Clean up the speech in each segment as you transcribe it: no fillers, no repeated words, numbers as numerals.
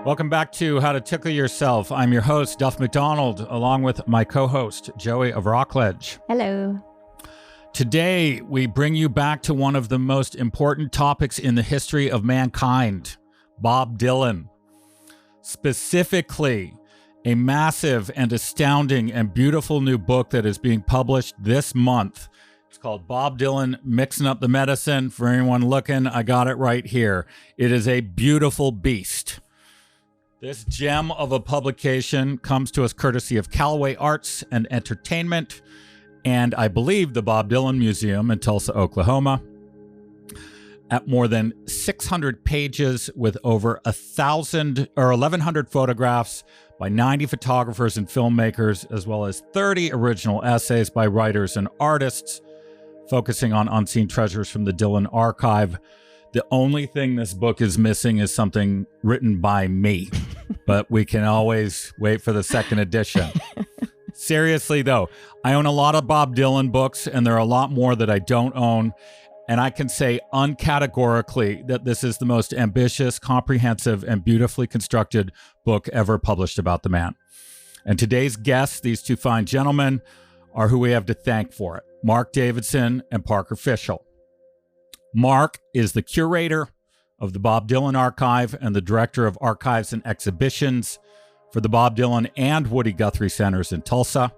Welcome back to How to Tickle Yourself. I'm your host, Duff McDonald, along with my co-host, Joey of Rockledge. Hello. Today, we bring you back to one of the most important topics in the history of mankind, Bob Dylan. Specifically, a massive and astounding and beautiful new book that is being published this month. It's called Bob Dylan, Mixing Up the Medicine. For anyone looking, I got it right here. It is a beautiful beast. This gem of a publication comes to us courtesy of Callaway Arts and Entertainment, and I believe the Bob Dylan Museum in Tulsa, Oklahoma. At more than 600 pages with over 1,100 photographs by 90 photographers and filmmakers, as well as 30 original essays by writers and artists, focusing on unseen treasures from the Dylan archive. The only thing this book is missing is something written by me, but we can always wait for the second edition. Seriously, though, I own a lot of Bob Dylan books, and there are a lot more that I don't own. And I can say uncategorically that this is the most ambitious, comprehensive, and beautifully constructed book ever published about the man. And today's guests, these two fine gentlemen, are who we have to thank for it, Mark Davidson and Parker Fishel. Mark is the curator of the Bob Dylan Archive and the director of archives and exhibitions for the Bob Dylan and Woody Guthrie Centers in Tulsa.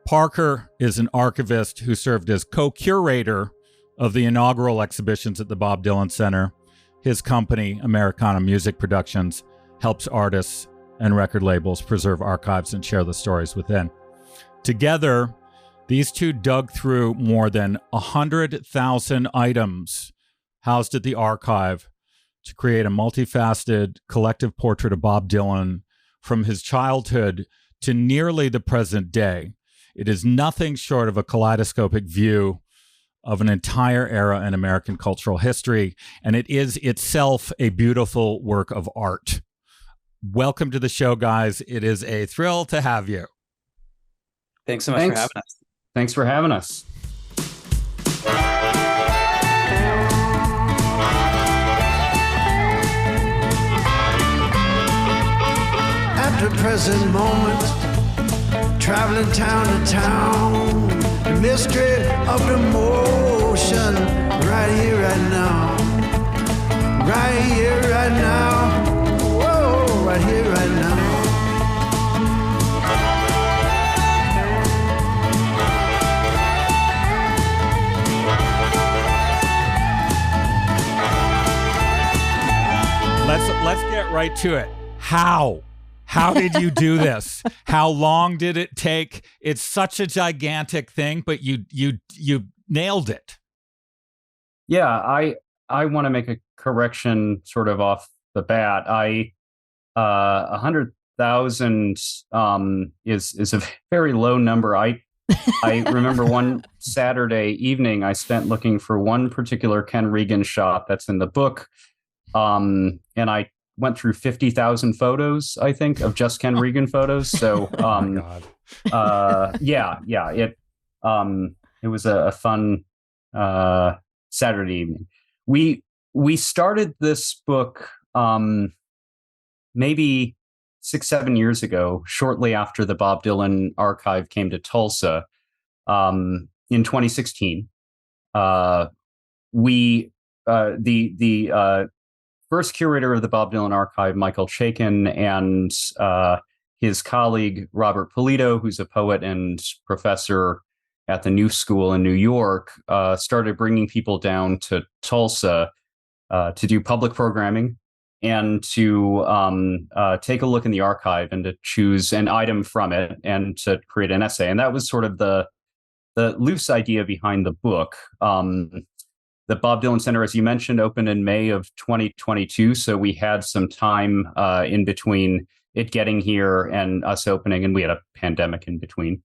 Parker is an archivist who served as co-curator of the inaugural exhibitions at the Bob Dylan Center. His company, Americana Music Productions, helps artists and record labels preserve archives and share the stories within. Together, these two dug through more than 100,000 items housed at the archive to create a multifaceted collective portrait of Bob Dylan from his childhood to nearly the present day. It is nothing short of a kaleidoscopic view of an entire era in American cultural history, and it is itself a beautiful work of art. Welcome to the show, guys. It is a thrill to have you. Thanks so much for having us. Thanks for having us. At the present moment, traveling town to town, the mystery of the motion, right here, right now, right here, right now, whoa, right here, right now. Let's get right to it. How did you do this? How long did it take? It's such a gigantic thing, but you nailed it. Yeah, I want to make a correction sort of off the bat. 100,000 is a very low number. I remember one Saturday evening I spent looking for one particular Ken Regan shot that's in the book. And I went through 50,000 photos, I think, of just Ken Regan photos. So, it was a fun Saturday evening. We started this book maybe 6-7 years ago, shortly after the Bob Dylan archive came to Tulsa in 2016. The first curator of the Bob Dylan archive, Michael Chaikin, and his colleague, Robert Polito, who's a poet and professor at the New School in New York, started bringing people down to Tulsa to do public programming and to take a look in the archive and to choose an item from it and to create an essay. And that was sort of the loose idea behind the book. The Bob Dylan Center, as you mentioned, opened in May of 2022. So we had some time in between it getting here and us opening, and we had a pandemic in between,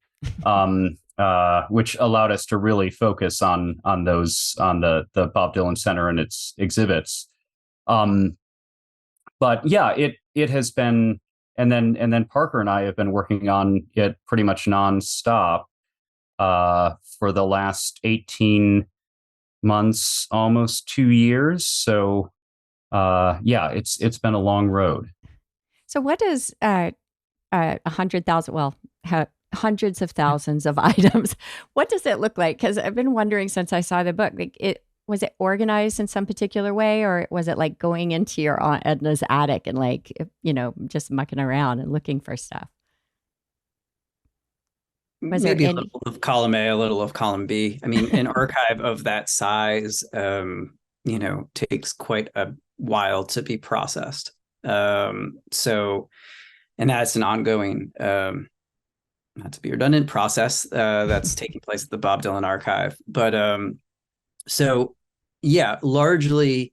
which allowed us to really focus on the Bob Dylan Center and its exhibits. But yeah, it has been, and then Parker and I have been working on it pretty much nonstop for the last 18 months, almost 2 years. So it's been a long road. So what does 100,000, well, hundreds of thousands of items, what does it look like? Because I've been wondering since I saw the book, like was it organized in some particular way, or was it like going into your Aunt Edna's attic and like, just mucking around and looking for stuff? Was Maybe there a little of column A, a little of column B. I mean, an archive of that size, takes quite a while to be processed. So, and that's an ongoing, not to be redundant, process that's taking place at the Bob Dylan Archive. But largely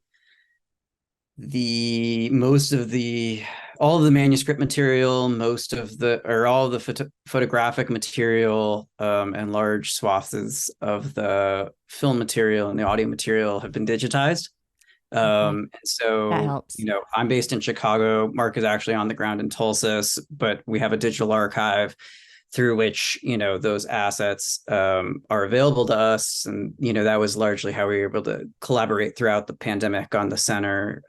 all of the manuscript material, all of the photographic material, and large swaths of the film material and the audio material have been digitized. And so that helps. I'm based in Chicago. Mark is actually on the ground in Tulsa, but we have a digital archive through which, those assets are available to us. And, that was largely how we were able to collaborate throughout the pandemic on the center,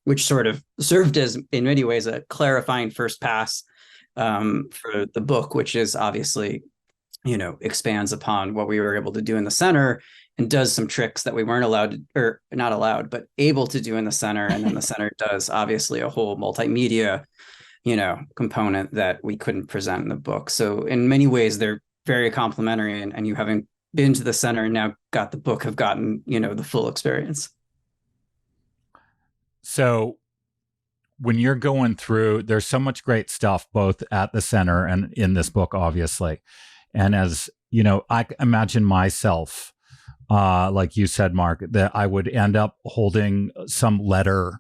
which sort of served as, in many ways, a clarifying first pass for the book, which is obviously, expands upon what we were able to do in the center and does some tricks that we weren't not allowed, but able to do in the center. And then the center does obviously a whole multimedia component that we couldn't present in the book. So in many ways, they're very complementary, and you having been to the center and now got the book have gotten, the full experience. So when you're going through, there's so much great stuff, both at the center and in this book, obviously. And as I imagine myself, like you said, Mark, that I would end up holding some letter,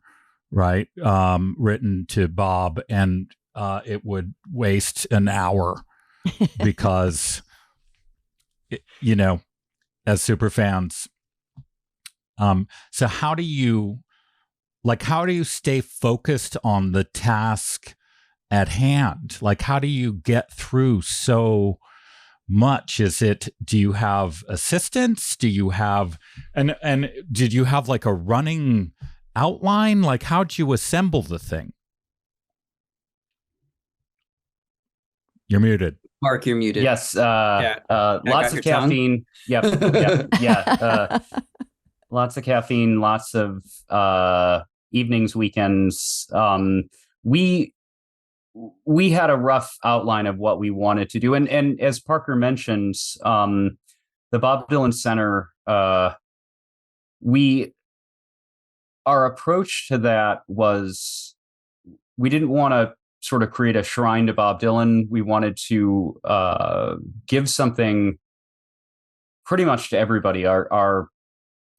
right, written to Bob, and it would waste an hour because, as super fans. So how do you stay focused on the task at hand? Like, how do you get through so much? Do you have assistants? Do you have, and did you have like a running outline? Like, how'd you assemble the thing? You're muted. Mark, you're muted. Yes. Lots of caffeine. Yep. Yeah. Lots of caffeine, lots of evenings, weekends. We had a rough outline of what we wanted to do. And as Parker mentions, the Bob Dylan Center, our approach to that was, we didn't want to sort of create a shrine to Bob Dylan. We wanted to give something pretty much to everybody.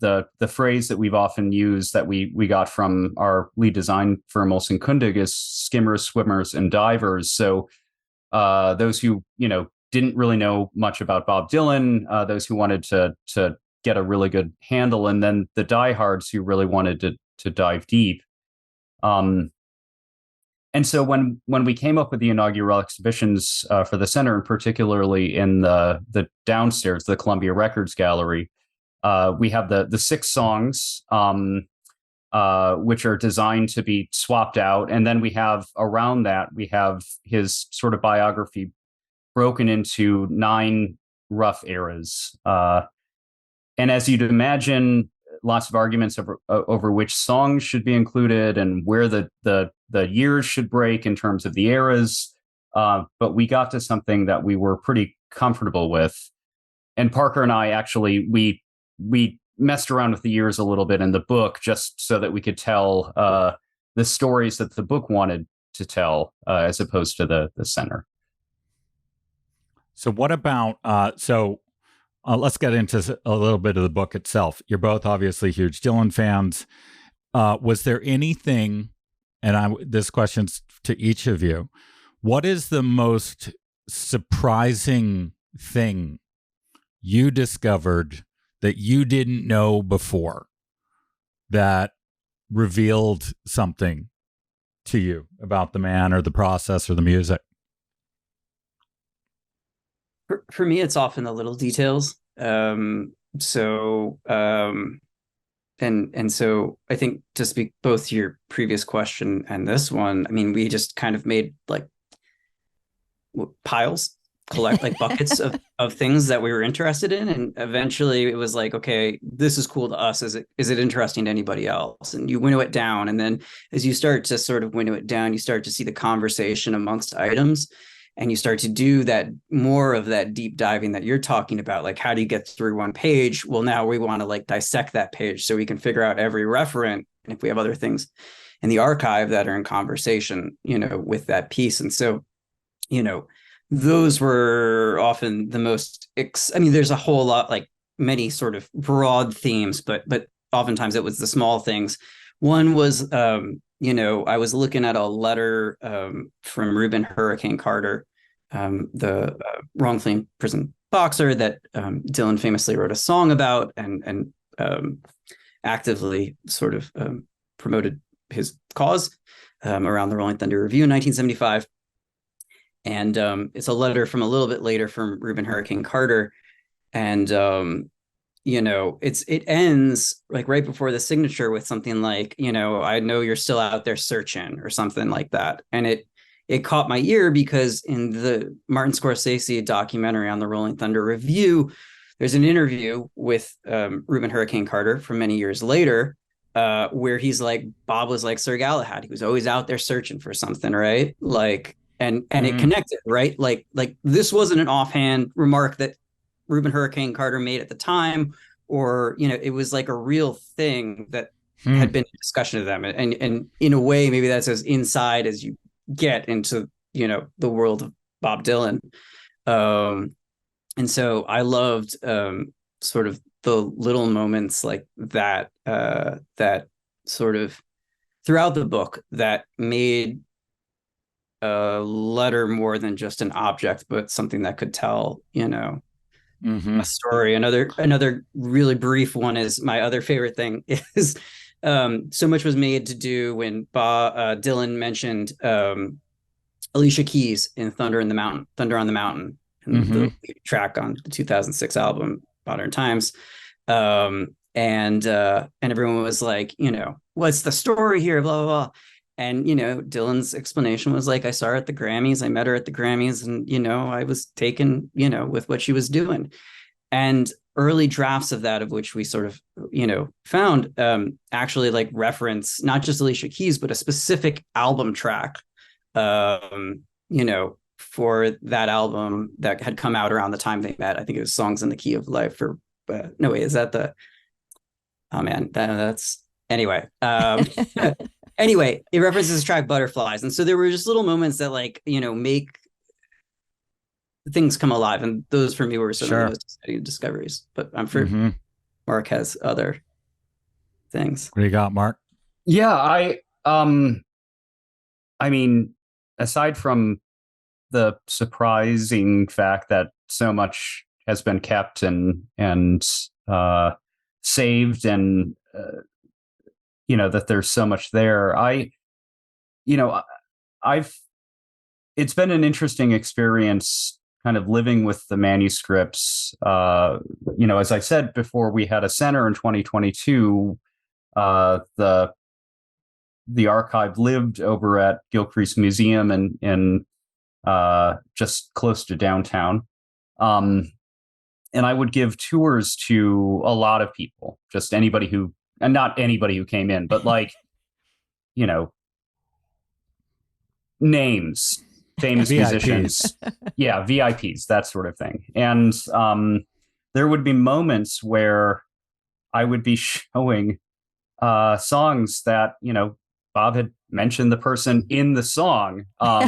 The phrase that we've often used that we got from our lead design firm, Olson Kundig, is skimmers, swimmers, and divers. So those who didn't really know much about Bob Dylan, those who wanted to get a really good handle, and then the diehards who really wanted to dive deep. And so when we came up with the inaugural exhibitions for the center, and particularly in the downstairs, the Columbia Records Gallery, we have the 6 songs, which are designed to be swapped out. And then we have around that, we have his sort of biography broken into 9 rough eras. And as you'd imagine, lots of arguments over which songs should be included and where the years should break in terms of the eras. But we got to something that we were pretty comfortable with. And Parker and I actually, we messed around with the years a little bit in the book just so that we could tell the stories that the book wanted to tell, as opposed to the center. So what about, let's get into a little bit of the book itself. You're both obviously huge Dylan fans. Was there anything, and this question's to each of you, what is the most surprising thing you discovered that you didn't know before that revealed something to you about the man or the process or the music? For me, it's often the little details. and so I think, to speak both to your previous question and this one, I mean, we just kind of made like piles, collect like buckets of things that we were interested in, and eventually it was like, okay, this is cool to us. Is it interesting to anybody else? And you winnow it down, and then as you start to sort of winnow it down, you start to see the conversation amongst items, and you start to do that more of that deep diving that you're talking about. Like, how do you get through one page? Well, now we want to like dissect that page so we can figure out every referent, and if we have other things in the archive that are in conversation, with that piece. And so, those were often the most, I mean, there's a whole lot, like many sort of broad themes, but oftentimes it was the small things. One was, I was looking at a letter from Reuben Hurricane Carter, the wrongfully imprisoned boxer that Dylan famously wrote a song about, and actively sort of promoted his cause around the Rolling Thunder Review in 1975. And it's a letter from a little bit later from Reuben Hurricane Carter. And, it ends like right before the signature with something like, I know you're still out there searching, or something like that. And it caught my ear because in the Martin Scorsese documentary on the Rolling Thunder Review, there's an interview with Reuben Hurricane Carter from many years later, where he's like, Bob was like Sir Galahad. He was always out there searching for something, right? Like, and it connected, right? Like this wasn't an offhand remark that Reuben Hurricane Carter made at the time, or, it was like a real thing that had been a discussion of them. And in a way, maybe that's as inside as you get into, the world of Bob Dylan. And so I loved sort of the little moments like that, that sort of throughout the book that made a letter more than just an object, but something that could tell, a story. Another really brief one is my other favorite thing is so much was made to do when Dylan mentioned Alicia Keys in Thunder on the Mountain, and the track on the 2006 album Modern Times. And everyone was like, what's the story here? Blah, blah, blah. And, Dylan's explanation was like, I saw her at the Grammys. I met her at the Grammys, and, I was taken, with what she was doing. And early drafts of that, of which we sort of, found actually like reference not just Alicia Keys, but a specific album track, for that album that had come out around the time they met. I think it was Songs in the Key of Life, or no, wait, is that the, oh man, that's anyway. Anyway, it references the track Butterflies. And so there were just little moments that like, make things come alive. And those for me were some of the most exciting discoveries. But I'm sure Mark has other things. What do you got, Mark? Yeah, I mean, aside from the surprising fact that so much has been kept and saved, and that there's so much there. It's been an interesting experience kind of living with the manuscripts. As I said before, we had a center in 2022. The archive lived over at Gilcrease Museum in just close to downtown. And I would give tours to a lot of people, just anybody who, and not anybody who came in, but like, names, famous musicians. Yeah, VIPs, that sort of thing. And there would be moments where I would be showing songs that, Bob had mentioned the person in the song. Oh,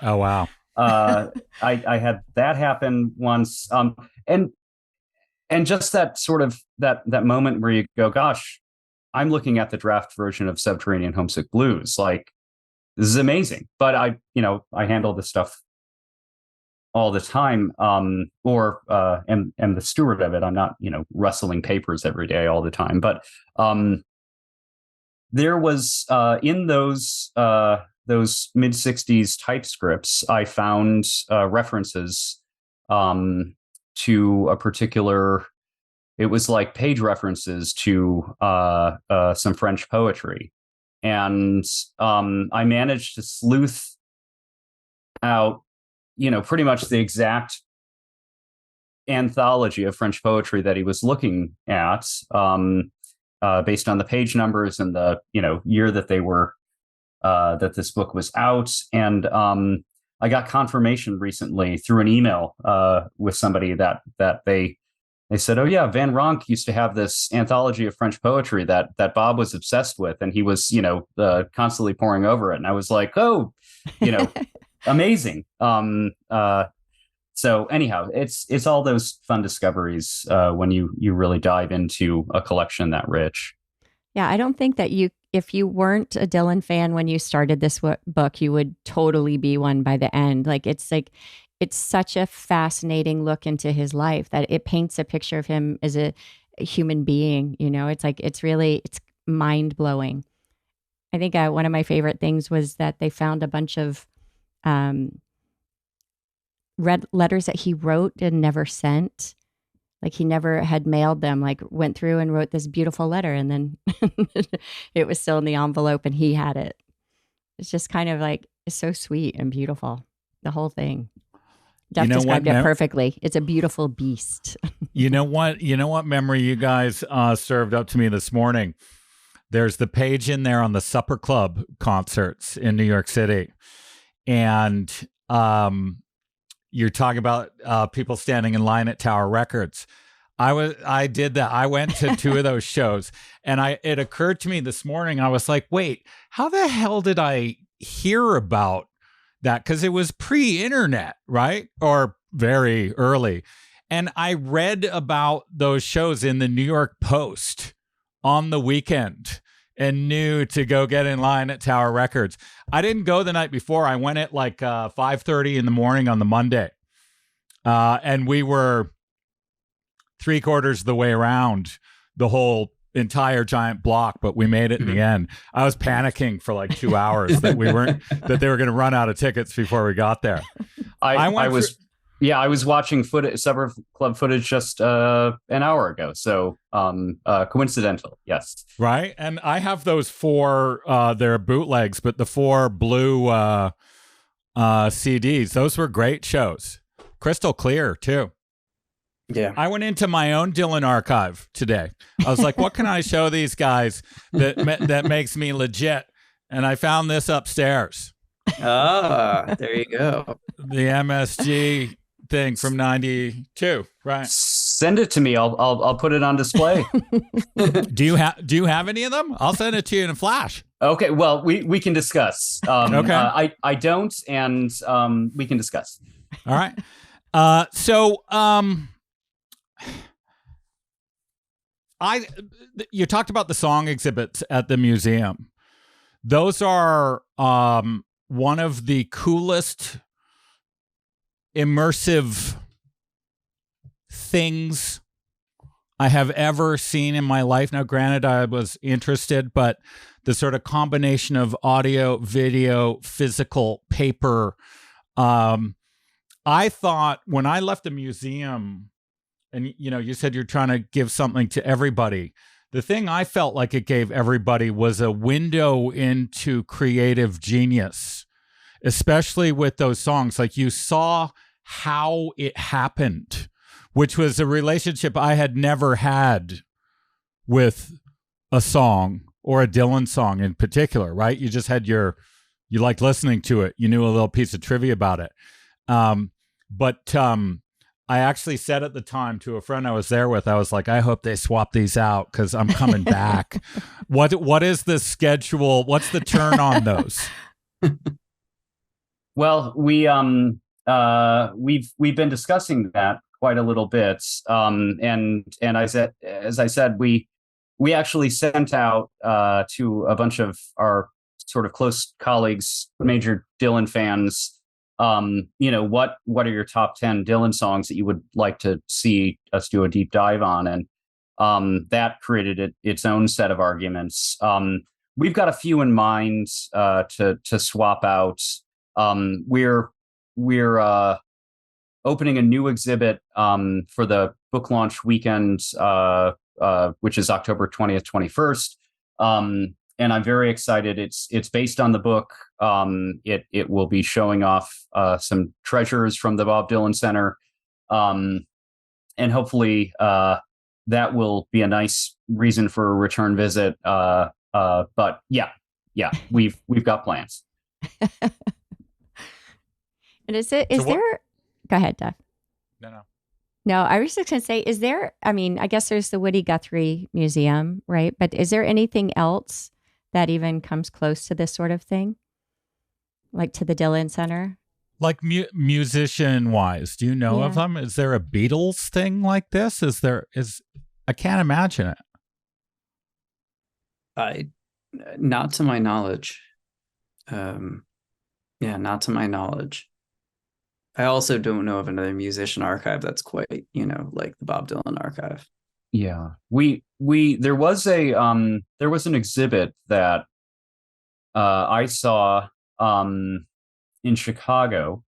wow. I had that happen once. And just that sort of that moment where you go, gosh, I'm looking at the draft version of Subterranean Homesick Blues. Like, this is amazing. But I handle this stuff all the time, and the steward of it. I'm not, rustling papers every day all the time. But there was in those mid 60s typescripts, I found references to a particular it was like page references to some French poetry. And I managed to sleuth out, pretty much the exact anthology of French poetry that he was looking at, based on the page numbers and the, year that they were, that this book was out. And I got confirmation recently through an email with somebody that they said, oh yeah, Van Ronk used to have this anthology of French poetry that Bob was obsessed with, and he was, constantly poring over it. And I was like, oh, amazing. So anyhow, it's all those fun discoveries when you really dive into a collection that rich. Yeah, I don't think that if you weren't a Dylan fan when you started this book, you would totally be one by the end. It's such a fascinating look into his life that it paints a picture of him as a human being. It's mind blowing. I think one of my favorite things was that they found a bunch of red letters that he wrote and never sent. Like he never had mailed them, went through and wrote this beautiful letter, and then it was still in the envelope and he had it. It's just kind of it's so sweet and beautiful. The whole thing. Duff described it perfectly. It's a beautiful beast. You know what memory you guys served up to me this morning? There's the page in there on the Supper Club concerts in New York City. And you're talking about people standing in line at Tower Records. I did that. I went to 2 of those shows, and it occurred to me this morning. I was like, wait, how the hell did I hear about that? Because it was pre-internet, right? Or very early. And I read about those shows in the New York Post on the weekend and knew to go get in line at Tower Records. I didn't go the night before. I went at 5:30 in the morning on the Monday. And we were 3/4 of the way around the whole entire giant block, but we made it in the end. I was panicking for 2 hours that they were going to run out of tickets before we got there. I was watching Supper Club footage just an hour ago. So coincidental, yes. Right. And I have those 4, they're bootlegs, but the 4 blue CDs, those were great shows. Crystal clear too. Yeah. I went into my own Dylan archive today. I was like, what can I show these guys that makes me legit? And I found this upstairs. Ah, there you go. The MSG thing from 92, right? Send it to me. I'll put it on display. Do you have any of them? I'll send it to you in a flash. Okay, well, we can discuss. Okay. I don't, and we can discuss. All right. So you talked about the song exhibits at the museum. Those are one of the coolest immersive things I have ever seen in my life. Now, granted, I was interested, but the sort of combination of audio, video, physical, paper. I thought when I left the museum, and you said you're trying to give something to everybody. The thing I felt like it gave everybody was a window into creative genius, especially with those songs. Like you saw how it happened, which was a relationship I had never had with a song or a Dylan song in particular, right? You just had you liked listening to it. You knew a little piece of trivia about it. But I actually said at the time to a friend I was there with, I was like, I hope they swap these out because I'm coming back. What is the schedule? What's the turn on those? Well, we've been discussing that quite a little bit. And as I said, we actually sent out to a bunch of our sort of close colleagues, major Dylan fans, what are your top 10 Dylan songs that you would like to see us do a deep dive on? And that created its own set of arguments. We've got a few in mind to swap out. We're opening a new exhibit for the book launch weekend, which is October 20th, 21st. And I'm very excited. It's based on the book. It will be showing off some treasures from the Bob Dylan Center, and hopefully that will be a nice reason for a return visit. But yeah, we've got plans. And is there? Go ahead, Dave. No, I was just going to say, is there? I mean, I guess there's the Woody Guthrie Museum, right? But is there anything else that even comes close to this sort of thing, like to the Dylan Center? Like musician wise, do you know of them? Is there a Beatles thing like this? I can't imagine it. Not to my knowledge. Not to my knowledge. I also don't know of another musician archive that's quite, like the Bob Dylan archive. Yeah, there was an exhibit that I saw in Chicago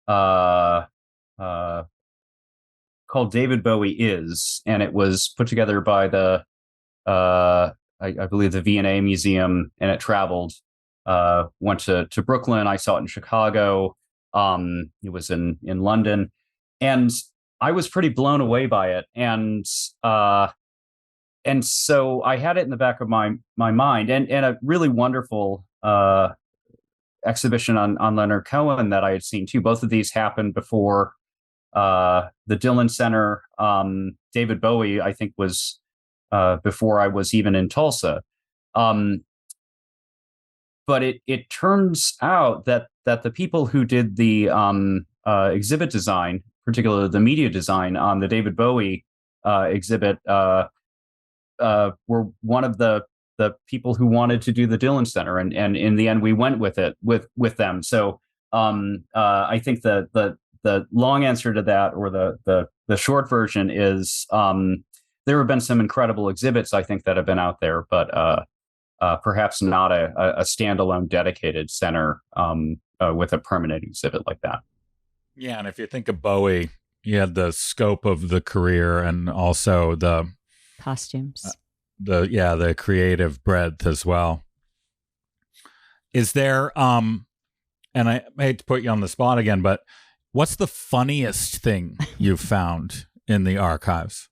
called David Bowie Is, and it was put together by the I believe the V&A Museum, and it traveled, went to Brooklyn. I saw it in Chicago. It was in London, and I was pretty blown away by it. And so I had it in the back of my mind, and a really wonderful exhibition on Leonard Cohen that I had seen too. Both of these happened before the Dylan Center. David Bowie, I think, was before I was even in Tulsa. But it turns out that the people who did the exhibit design, particularly the media design on the David Bowie exhibit, were one of the people who wanted to do the Dylan Center, and in the end we went with it with them. So I think the long answer to that, or the short version, is there have been some incredible exhibits, I think, that have been out there, but perhaps not a standalone dedicated center with a permanent exhibit like that. Yeah, and if you think of Bowie, you had the scope of the career and also the costumes, the creative breadth as well. Is there and I hate to put you on the spot again, but what's the funniest thing you've found in the archives?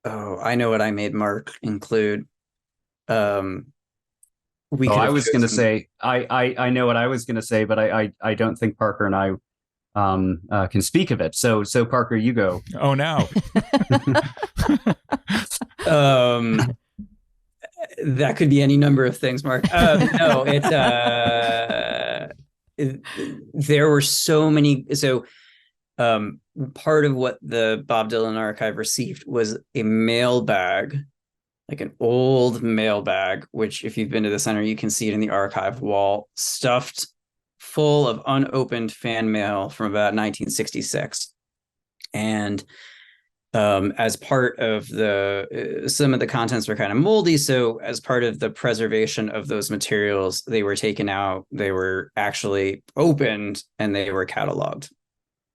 Oh, I know what I made Mark include. I was going to say, I know what I was going to say, but I don't think Parker and I can speak of it. So Parker, you go. Oh no. That could be any number of things, Mark. No, there were so many. So part of what the Bob Dylan archive received was a mailbag, like an old mailbag, which if you've been to the center, you can see it in the archive wall, stuffed full of unopened fan mail from about 1966. And as part of some of the contents were kind of moldy. So as part of the preservation of those materials, they were taken out, they were actually opened, and they were cataloged.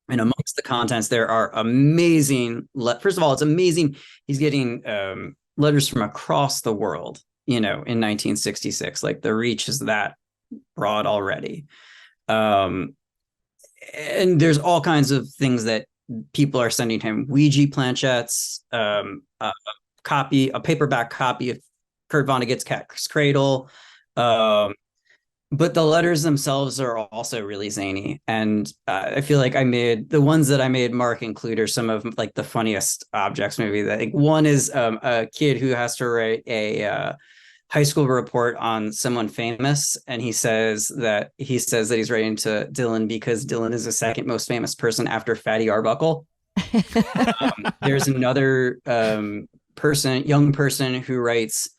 And amongst the contents, there are amazing, first of all, it's amazing. He's getting letters from across the world, in 1966, like the reach is that broad already. And there's all kinds of things that people are sending him: Ouija planchettes, a paperback copy of Kurt Vonnegut's Cat's Cradle. But the letters themselves are also really zany. And I feel like the ones that I made Mark include are some of like the funniest objects, maybe. That one is a kid who has to write a high school report on someone famous. And he says that he's writing to Dylan because Dylan is the second most famous person after Fatty Arbuckle. There's another young person who writes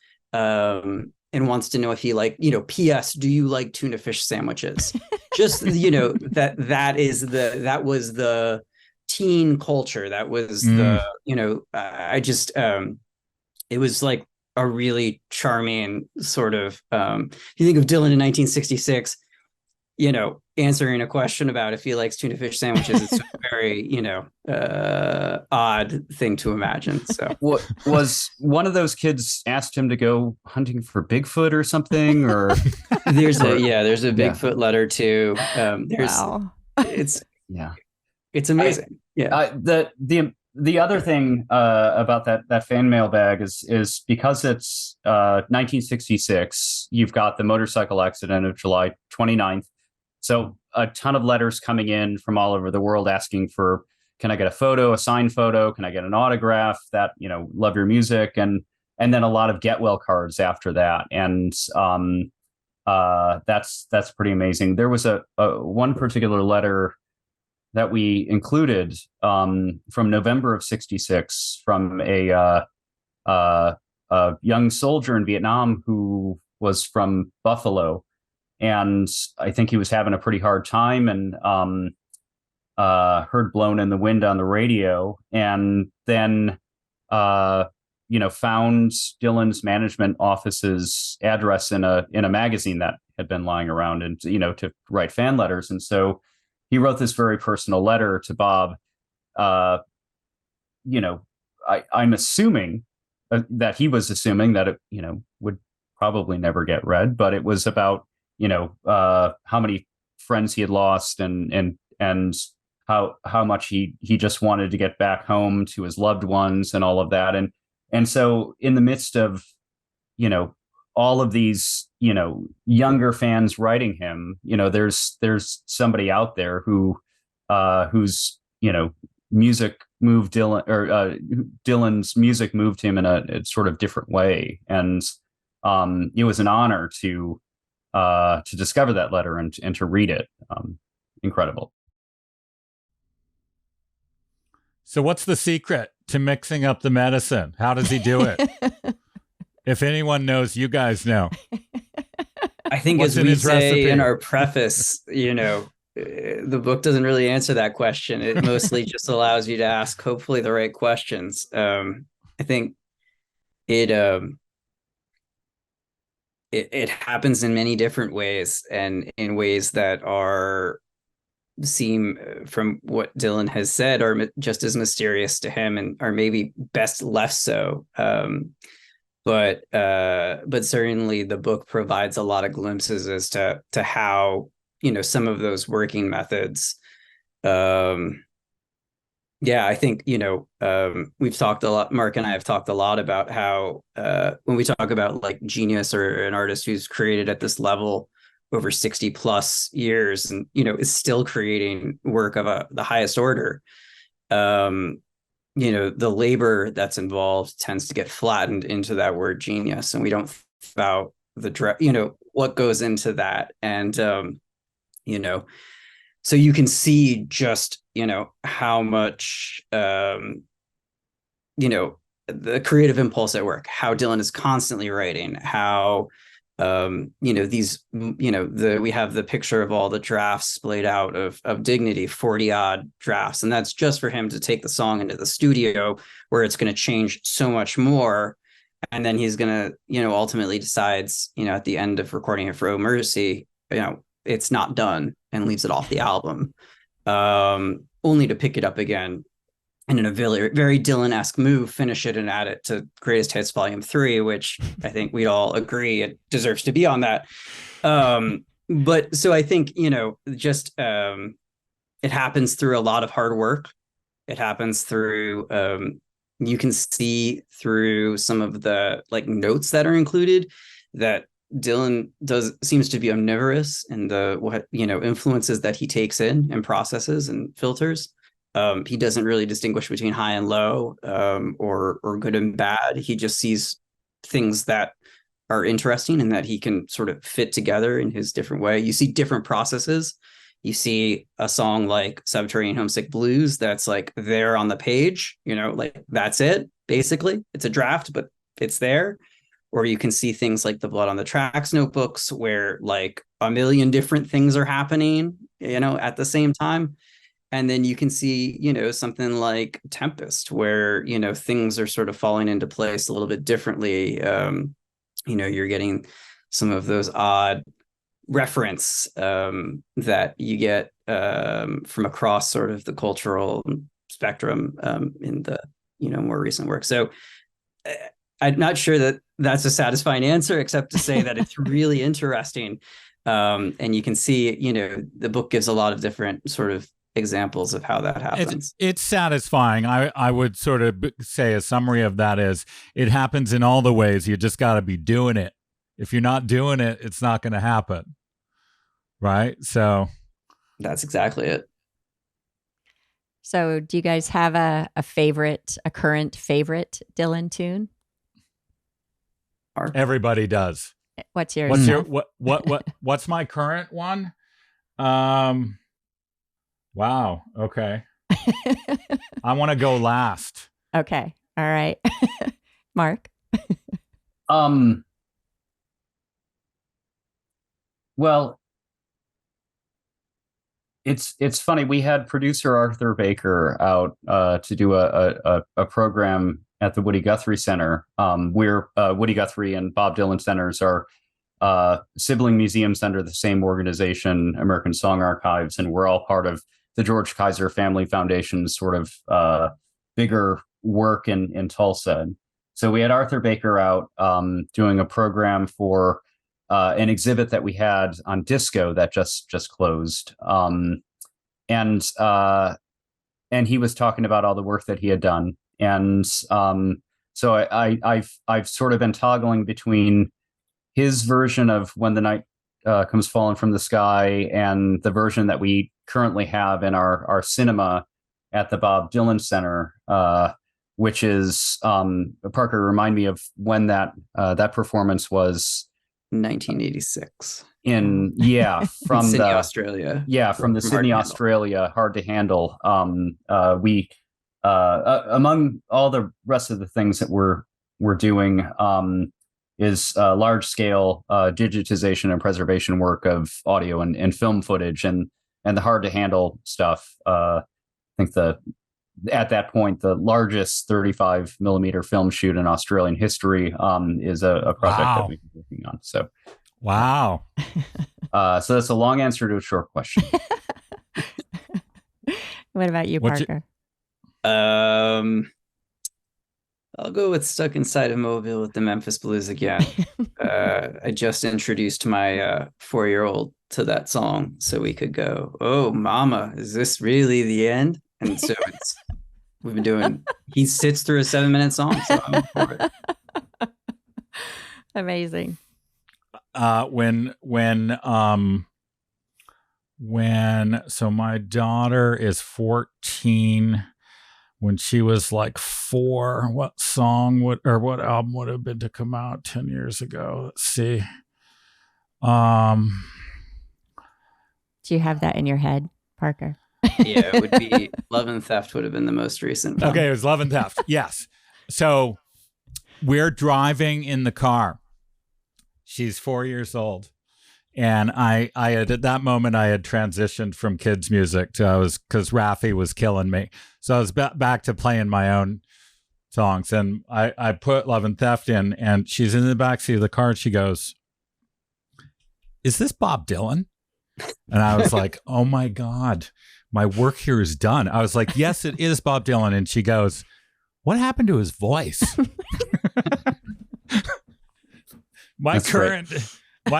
and wants to know if he P.S. do you like tuna fish sandwiches? Just, that was the teen culture. That was it was like a really charming sort of, if you think of Dylan in 1966, answering a question about if he likes tuna fish sandwiches. It's a very, odd thing to imagine. So what was one of those kids asked him to go hunting for Bigfoot or something, or there's a Bigfoot letter too. Wow. It's amazing. The other thing about that fan mail bag is because it's 1966, you've got the motorcycle accident of July 29th. So a ton of letters coming in from all over the world asking for, can I get a photo, a signed photo? Can I get an autograph? That, love your music. And then a lot of get well cards after that. And that's pretty amazing. There was a one particular letter that we included from November of '66 from a young soldier in Vietnam who was from Buffalo. And I think he was having a pretty hard time, and heard Blown in the Wind on the radio, and then found Dylan's management office's address in a magazine that had been lying around, and to write fan letters. And so he wrote this very personal letter to Bob. I'm assuming that he was assuming that it would probably never get read, but it was about how many friends he had lost, and how much he just wanted to get back home to his loved ones and all of that. And so in the midst of, all of these, younger fans writing him, there's somebody out there whose, music moved Dylan, or Dylan's music moved him in a sort of different way. And it was an honor to discover that letter and to read it. Incredible. So what's the secret to mixing up the medicine? How does he do it? If anyone knows, you guys know. I think, as we say in our preface, the book doesn't really answer that question. It mostly just allows you to ask, hopefully, the right questions. I think it happens in many different ways, and in ways that seem, from what Dylan has said, are just as mysterious to him, and are maybe best left so. But certainly the book provides a lot of glimpses as to how some of those working methods. I think we've talked a lot. Mark and I have talked a lot about how when we talk about like genius, or an artist who's created at this level over 60 plus years, and is still creating work of the highest order, the labor that's involved tends to get flattened into that word genius, and we don't think about what goes into that. And so you can see just how much the creative impulse at work, how Dylan is constantly writing, how we have the picture of all the drafts splayed out of Dignity, 40 odd drafts. And that's just for him to take the song into the studio, where it's going to change so much more. And then he's going to, ultimately decides, at the end of recording it for Oh Mercy, it's not done, and leaves it off the album, only to pick it up again. And in a very, very Dylan-esque move, finish it and add it to Greatest Hits Volume 3, which I think we'd all agree it deserves to be on that. But so I think, just it happens through a lot of hard work. It happens through, you can see through some of the notes that are included that Dylan seems to be omnivorous in the influences that he takes in and processes and filters. He doesn't really distinguish between high and low, or good and bad. He just sees things that are interesting and that he can sort of fit together in his different way. You see different processes. You see a song like Subterranean Homesick Blues that's there on the page, that's it. Basically, it's a draft, but it's there. Or you can see things like the Blood on the Tracks notebooks, where a million different things are happening, at the same time. And then you can see, something like Tempest, where, things are sort of falling into place a little bit differently. You're getting some of those odd, reference that you get from across sort of the cultural spectrum in the more recent work. So I'm not sure that that's a satisfying answer, except to say that it's really interesting. And you can see, the book gives a lot of different sort of examples of how that happens. It's satisfying. I would sort of say a summary of that is it happens in all the ways. You just got to be doing it. If you're not doing it, it's not going to happen. Right? So that's exactly it. So do you guys have a current favorite Dylan tune? Everybody does. What's yours? What's my current one? Wow. Okay. I want to go last. Okay. All right. Mark. Well, it's funny. We had producer Arthur Baker out to do a program at the Woody Guthrie Center. Where Woody Guthrie and Bob Dylan Centers are sibling museums under the same organization, American Song Archives, and we're all part of the George Kaiser Family Foundation's sort of bigger work in Tulsa. So we had Arthur Baker out doing a program for an exhibit that we had on disco that just closed, and he was talking about all the work that he had done, and so I've sort of been toggling between his version of When the Night Comes Falling from the Sky and the version that we currently have in our cinema at the Bob Dylan Center, which is Parker, remind me of when that performance was. 1986 from Sydney, Australia. From the Sydney, Australia, Hard to Handle. We among all the rest of the things that we're doing is large scale digitization and preservation work of audio and film footage, and the Hard to Handle stuff. I think at that point, the largest 35 millimeter film shoot in Australian history is a project that we've been working on. So, wow. So that's a long answer to a short question. What about you, Parker? I'll go with Stuck Inside of Mobile with the Memphis Blues again. I just introduced my 4-year-old to that song, so we could go, "Oh, mama, is this really the end?" And so we've been doing, he sits through a 7-minute song, so I'm for it. Amazing. So my daughter is 14. When she was like 4, what album would have been to come out 10 years ago? Let's see. Do you have that in your head, Parker? Yeah, it would be Love and Theft would have been the most recent one. Okay, it was Love and Theft. Yes. So we're driving in the car. She's 4 years old. And I had, at that moment, I had transitioned from kids' music because Raffi was killing me. So I was back to playing my own songs. And I put Love and Theft in, and she's in the backseat of the car, and she goes, "Is this Bob Dylan?" And I was like, "Oh my God, my work here is done." I was like, "Yes, it is Bob Dylan." And she goes, "What happened to his voice?" My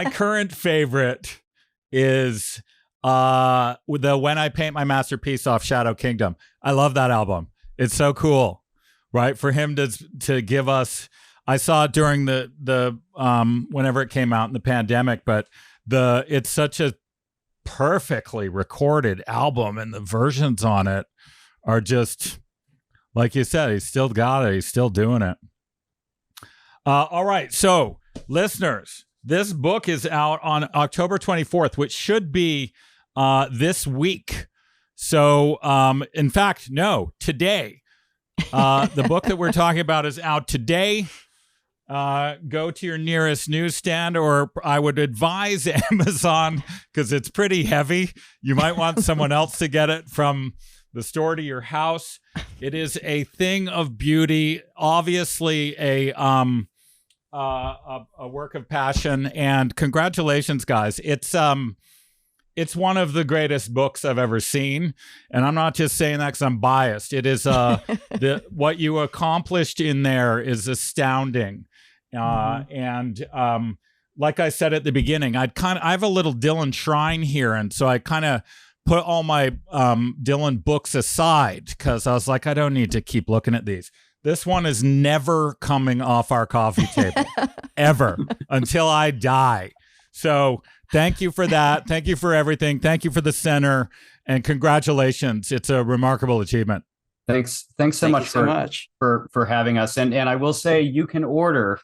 current favorite is the When I Paint My Masterpiece off Shadow Kingdom. I love that album. It's so cool, right? For him to give us, I saw it during the whenever it came out in the pandemic, but it's such a perfectly recorded album, and the versions on it are just, like you said, he's still got it. He's still doing it. All right. So listeners, this book is out on October 24th, which should be this week. So, in fact, no, today. The book that we're talking about is out today. Go to your nearest newsstand, or I would advise Amazon because it's pretty heavy. You might want someone else to get it from the store to your house. It is a thing of beauty. Obviously, a work of passion, and congratulations, guys. It's one of the greatest books I've ever seen, and I'm not just saying that because I'm biased. It is what you accomplished in there is astounding, and like I said at the beginning, I have a little Dylan shrine here, and so I kind of put all my Dylan books aside because I was like, I don't need to keep looking at these. This one is never coming off our coffee table ever until I die. So thank you for that. Thank you for everything. Thank you for the center, and congratulations. It's a remarkable achievement. Thanks so much for having us. And I will say you can order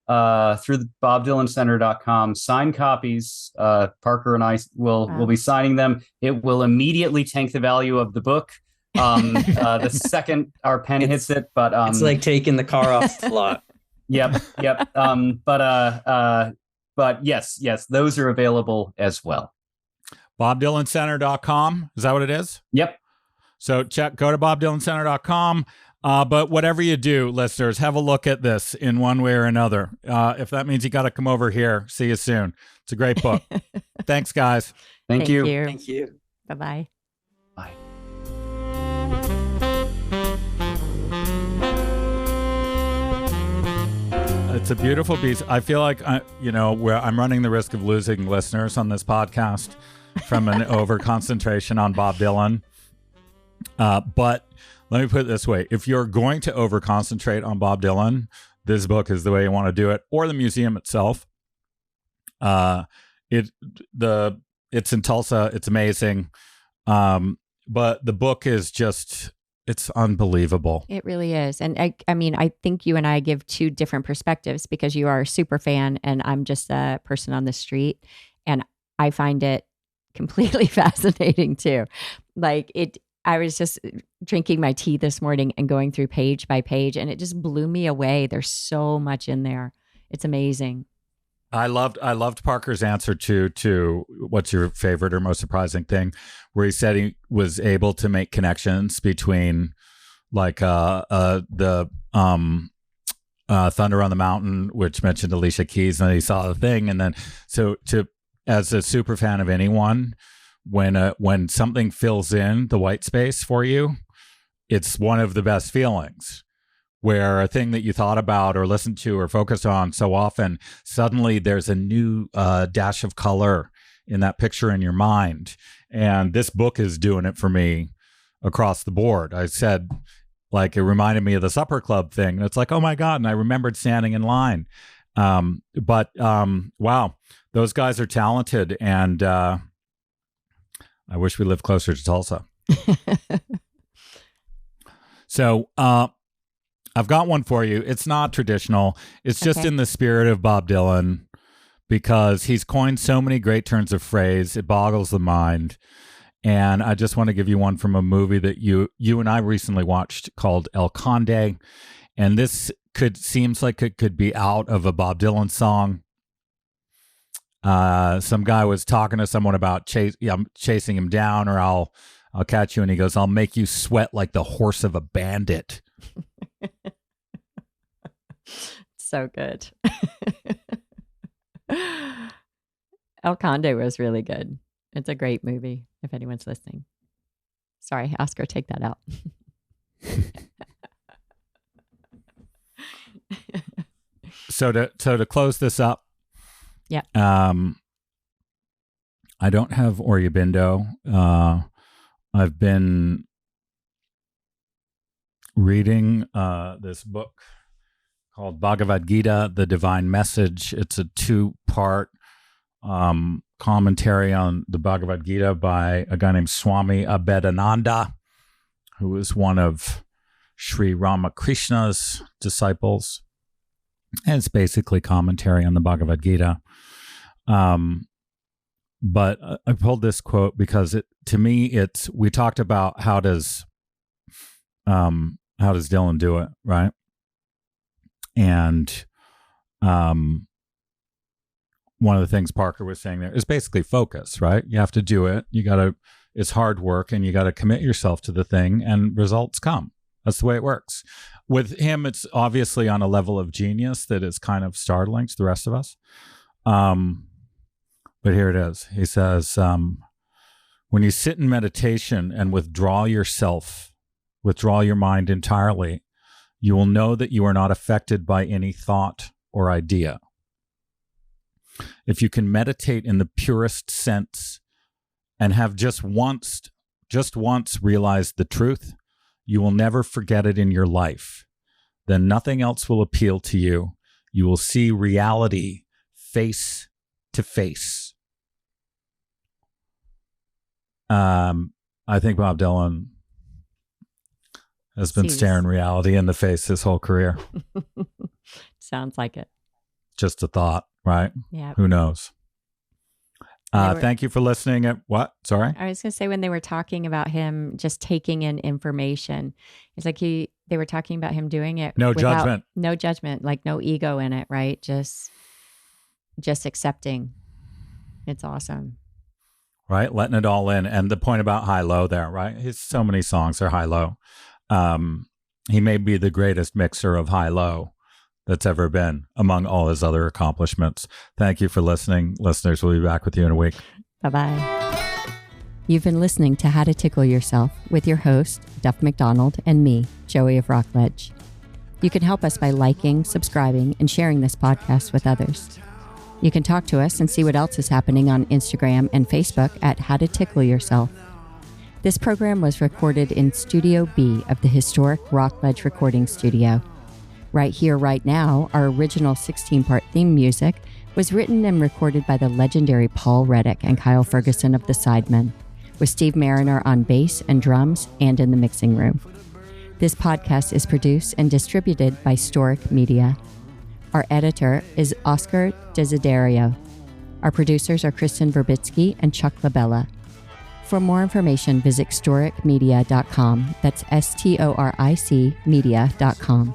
through the bobdylancenter.com signed copies. Parker and I will be signing them. It will immediately tank the value of the book the second our pen hits it, but it's like taking the car off the lot. Yep. But yes, those are available as well. bobdylancenter.com, is that what it is? Yep. So go to bobdylancenter.com. But whatever you do, listeners, have a look at this in one way or another. If that means you got to come over here, see you soon. It's a great book. Thanks, guys. Thank you. Thank you. Bye-bye. Bye. It's a beautiful piece. I feel like, I'm running the risk of losing listeners on this podcast from an over-concentration on Bob Dylan. But let me put it this way. If you're going to over-concentrate on Bob Dylan, this book is the way you want to do it, or the museum itself. It's in Tulsa. It's amazing. But the book is just... it's unbelievable. It really is. And I think you and I give two different perspectives because you are a super fan and I'm just a person on the street. And I find it completely fascinating too. I was just drinking my tea this morning and going through page by page, and it just blew me away. There's so much in there. It's amazing. I loved Parker's answer to what's your favorite or most surprising thing, where he said he was able to make connections between the Thunder on the Mountain, which mentioned Alicia Keys, and then he saw the thing, and then as a super fan of anyone, when something fills in the white space for you, it's one of the best feelings. Where a thing that you thought about or listened to or focused on so often, suddenly there's a new dash of color in that picture in your mind. And this book is doing it for me across the board. I said, it reminded me of the supper club thing. It's like, oh my God. And I remembered standing in line. Wow, those guys are talented. And I wish we lived closer to Tulsa. So, I've got one for you. It's not traditional. It's just in the spirit of Bob Dylan because he's coined so many great turns of phrase. It boggles the mind. And I just want to give you one from a movie that you and I recently watched called El Conde. And this seems like it could be out of a Bob Dylan song. Some guy was talking to someone about chasing him down, or I'll catch you. And he goes, I'll make you sweat like the horse of a bandit. So good. El Conde was really good. It's a great movie if anyone's listening. Sorry, Oscar, take that out. So to close this up, yeah. I don't have Aurobindo. I've been reading this book called Bhagavad Gita, The Divine Message. It's a 2-part commentary on the Bhagavad Gita by a guy named Swami Abhedananda, who is one of Sri Ramakrishna's disciples. And it's basically commentary on the Bhagavad Gita. But I pulled this quote because to me, we talked about how does Dylan do it, right? And one of the things Parker was saying there is basically focus, right? You have to do it. It's hard work, and you got to commit yourself to the thing, and results come. That's the way it works. With him, it's obviously on a level of genius that is kind of startling to the rest of us. But here it is. He says, when you sit in meditation and withdraw your mind entirely, you will know that you are not affected by any thought or idea. If you can meditate in the purest sense and have just once realized the truth, you will never forget it in your life. Then nothing else will appeal to you. You will see reality face to face. I think Bob Dylan has been staring reality in the face his whole career. Sounds like it. Just a thought, right? Yeah. Who knows? Thank you for listening. What? Sorry? I was going to say, when they were talking about him just taking in information, it's like they were talking about him doing it. No judgment. No judgment, like no ego in it, right? Just accepting. It's awesome. Right? Letting it all in. And the point about high-low there, right? So many songs are high-low. He may be the greatest mixer of high-low that's ever been among all his other accomplishments. Thank you for listening. Listeners, we'll be back with you in a week. Bye-bye. You've been listening to How to Tickle Yourself with your host, Duff McDonald, and me, Joey of Rockledge. You can help us by liking, subscribing, and sharing this podcast with others. You can talk to us and see what else is happening on Instagram and Facebook at How to Tickle Yourself. This program was recorded in Studio B of the historic Rockledge Recording Studio. Right Here, Right Now, our original 16-part theme music, was written and recorded by the legendary Paul Reddick and Kyle Ferguson of the Sidemen, with Steve Mariner on bass and drums and in the mixing room. This podcast is produced and distributed by Storic Media. Our editor is Oscar Desiderio. Our producers are Kristen Verbitsky and Chuck Labella. For more information, visit storicmedia.com. That's STORIC media.com.